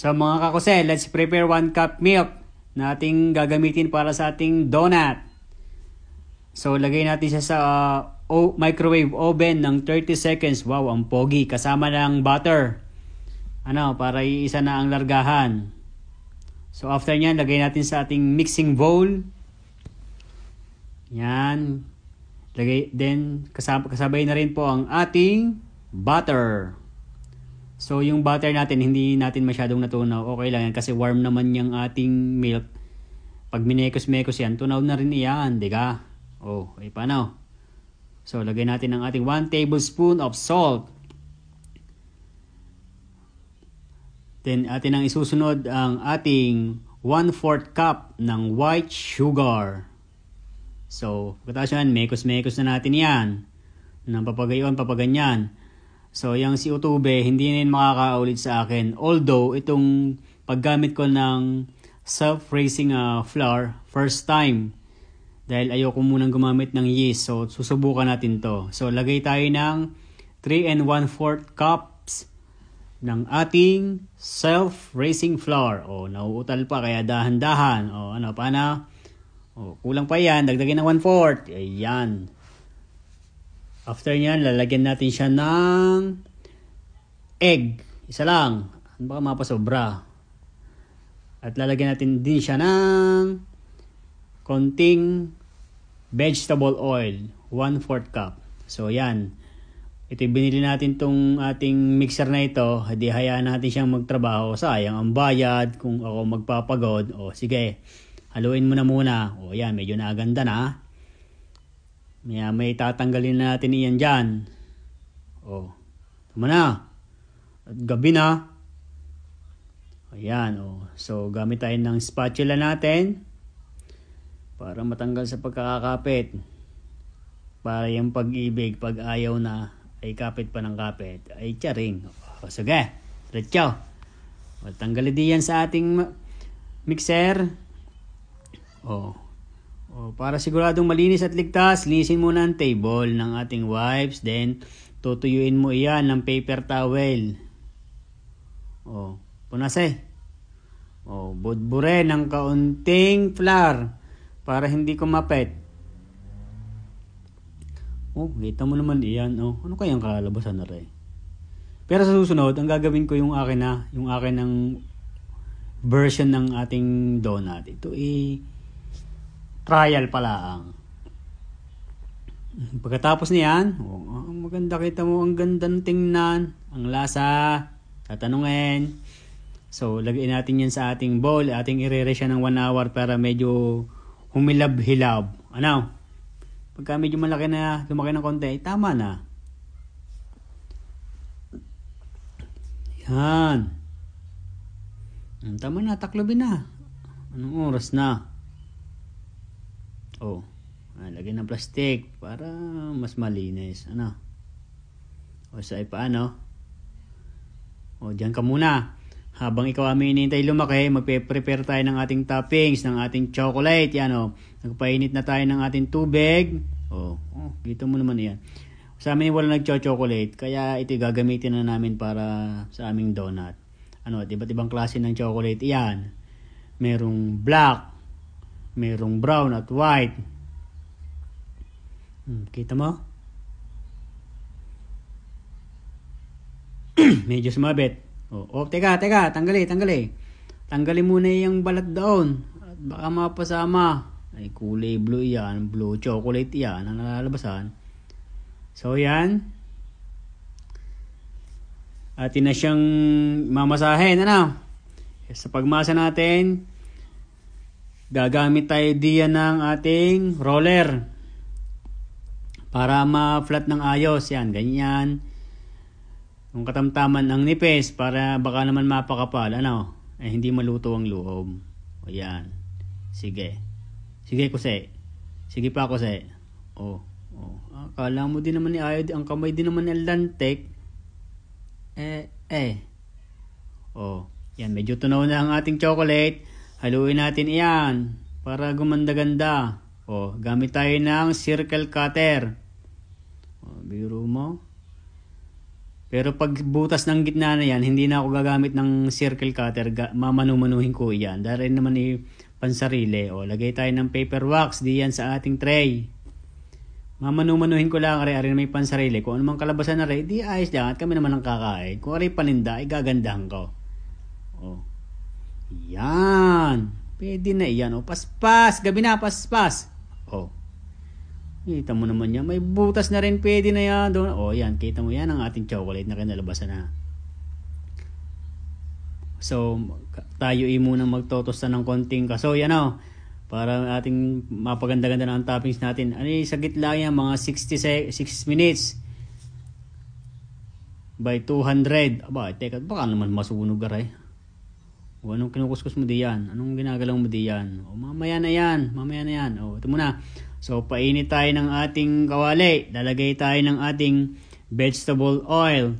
So mga kakose, let's prepare 1 cup milk na ating gagamitin para sa ating donut. So lagay natin siya sa microwave oven ng 30 seconds. Wow, ang pogi. Kasama ng butter. Para iisa na ang largahan. So after nyan, lagay natin sa ating mixing bowl. Yan. Kasabay na rin po ang ating butter. So yung butter natin, hindi natin masyadong natunaw. Okay lang yan kasi warm naman yung ating milk. Pag minekos-mekos yan, tunaw na rin iyan. Diga? Paano? So lagay natin ang ating 1 tablespoon of salt. Then atin ang isusunod ang ating 1/4 cup ng white sugar. So pagkatapos yan, mekos-mekos na natin yan. Nang papagayon, papaganyan. So yung si Utube, hindi na yun makakaulit sa akin. Although itong paggamit ko ng self-raising flour, first time. Dahil ayoko munang gumamit ng yeast. So susubukan natin to. So lagay tayo ng 3 1/4 cups ng ating self-raising flour. Nauutal pa kaya dahan-dahan. Paano? Kulang pa yan. Dagdagan ng 1/4. Ayan. After nyan, lalagyan natin siya ng egg. Isa lang. Baka mapasobra. At lalagyan natin din siya ng konting vegetable oil. 1/4 cup. So yan. Ito binili natin tong ating mixer na ito. Hindi hayaan natin siyang magtrabaho. Sayang ang bayad kung ako magpapagod. Sige. Haluin mo na muna. Yan. Medyo naganda na. May tatanggalin na natin iyan dyan. Tama na. At gabi na. Ayan. So gamit tayo ng spatula natin. Para matanggal sa pagkakakapit. Para yung pag-ibig, pag ayaw na, ay kapit pa ng kapit. Ay tiyaring. Sige. Diretso. Tanggalin din yan sa ating mixer. Para siguradong malinis at ligtas, linisin muna ang table ng ating wipes. Then, tutuyuin mo iyan ng paper towel. Punase. Budbure ng kaunting flour para hindi kumapit. Kita mo naman iyan. Ano kayang kalabasan na rin? Pero sa susunod, ang gagawin ko yung akin ng version ng ating donut. Ito trial pala ang. Pagkatapos niyan, maganda, kita mo, ang ganda ng tingnan, ang lasa, tatanungin. So, lagay natin yan sa ating bowl, ating i-re-rest siya ng 1 hour para medyo humilab-hilab. Pagka medyo lumaki ng konti, tama na. Yan. Tama na, taklobin na. Anong oras na? Lagyan ng plastic para mas malinis. Paano? Diyan ka muna. Habang ikaw hinihintay lumaki, magpe-prepare tayo ng ating toppings, ng ating chocolate. Nagpainit na tayo ng ating tubig. Dito mo naman yan. Sa amin wala nagcho-chocolate, kaya ito gagamitin na namin para sa aming donut. Iba't ibang klase ng chocolate yan. Merong black, merong brown at white. Kita mo? Medyo sumabit. Teka, tanggali. Tanggalin muna yung balat doon. At baka mapasama. Ay, kulay blue yan. Blue chocolate yan. Ang nalalabasan. So, yan. Atin na siyang mamasahin. Sa pagmasa natin, gagamit tayo diyan ng ating roller. Para ma-flat ng ayos. Yan, ganyan. Kung katamtaman ng nipis, para baka naman mapakapal. Hindi maluto ang loob. Ayan. Sige. Sige, kuse. Sige pa, kuse. Akala mo din naman ni Ayod, ang kamay din naman ni Atlantic. Yan, medyo tunaw na ang ating chocolate. Haluin natin iyan para gumanda-ganda. Gamit tayo ng circle cutter. Biro mo. Pero pag butas ng gitna na yan, hindi na ako gagamit ng circle cutter. Mamanu-manuhin ko yan. Dahil naman pansarili. O, lagay tayo ng paper wax diyan sa ating tray. Mamanu-manuhin ko lang. Ari-ari na may pansarili. Kung anumang kalabasan na rin, di ayos lang. At kami naman ang kakain. Kung ari paninda, ay gagandahan ko. O. Yan. Pwede na yan. O, paspas. Gabi na, paspas. O. Kita mo naman yan. May butas na rin. Pwede na yan. Doon. O yan. Kita mo yan ang ating chocolate na kinalabasan na. So, tayo muna magtotosta ng konting kasoy. Ano? Para ating mapaganda-ganda na ang toppings natin. Ano yung sagit lang yan? Mga 6 minutes. By 200. Aba, teka. Baka naman masunog aray. O, anong kinukuskus mo diyan? Anong ginagalaw mo diyan? O, mamaya na yan. Mamaya na yan. O, ito muna. So, painit tayo ng ating kawali. Lalagay tayo ng ating vegetable oil.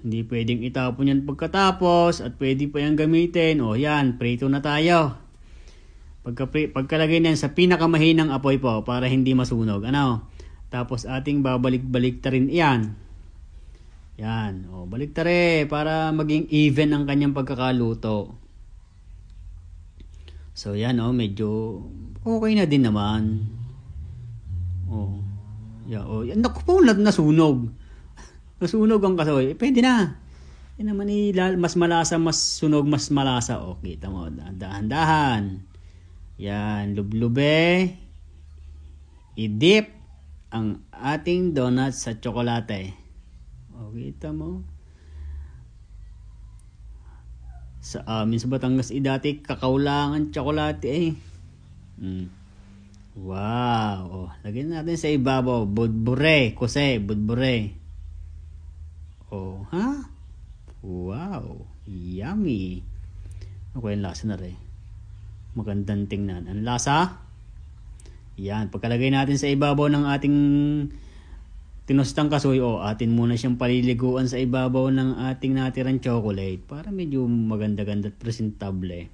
Hindi pwedeng itapon yan pagkatapos at pwede pa yan gamitin. O, yan. Prito na tayo. Pagkalagay na yan sa pinakamahinang apoy po para hindi masunog. Ano? Tapos ating babalik-balik ta rin yan. Yan. O, balik ta rin para maging even ang kanyang pagkakaluto. So, yan o. Medyo okay na din naman. Oh. Yeah, oh. Naku po, nasunog. Nasunog ang kasoy. Pwede na. Yan naman mas malasa, mas sunog, mas malasa. O, kita mo. Dahan-dahan. Yan. Lublube. I-dip ang ating donut sa tsokolate. O, kita mo. Sa amin sa Batangas dati kakaulangan tsokolate eh. Wow. Oh, lagyan natin sa ibabaw. Budbure. Kose. Budbure. Oh, ha? Wow. Yummy. Ako yung lasa na rin. Magandang tingnan. Ang lasa? Yan. Pagkalagay natin sa ibabaw ng ating tinostang kasoy, atin muna siyang paliliguan sa ibabaw ng ating natirang chocolate para medyo maganda-ganda at presentable.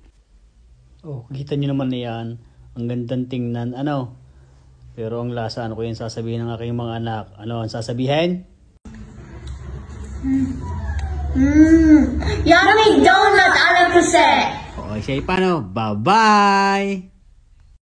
Oh, kita nyo naman na yan. Ang gandang tingnan. Ano? Pero ang lasa, ano ko yung sasabihin ng aking mga anak? Ano ang sasabihin? Yummy donut, 100%! O, siya paano? Bye-bye!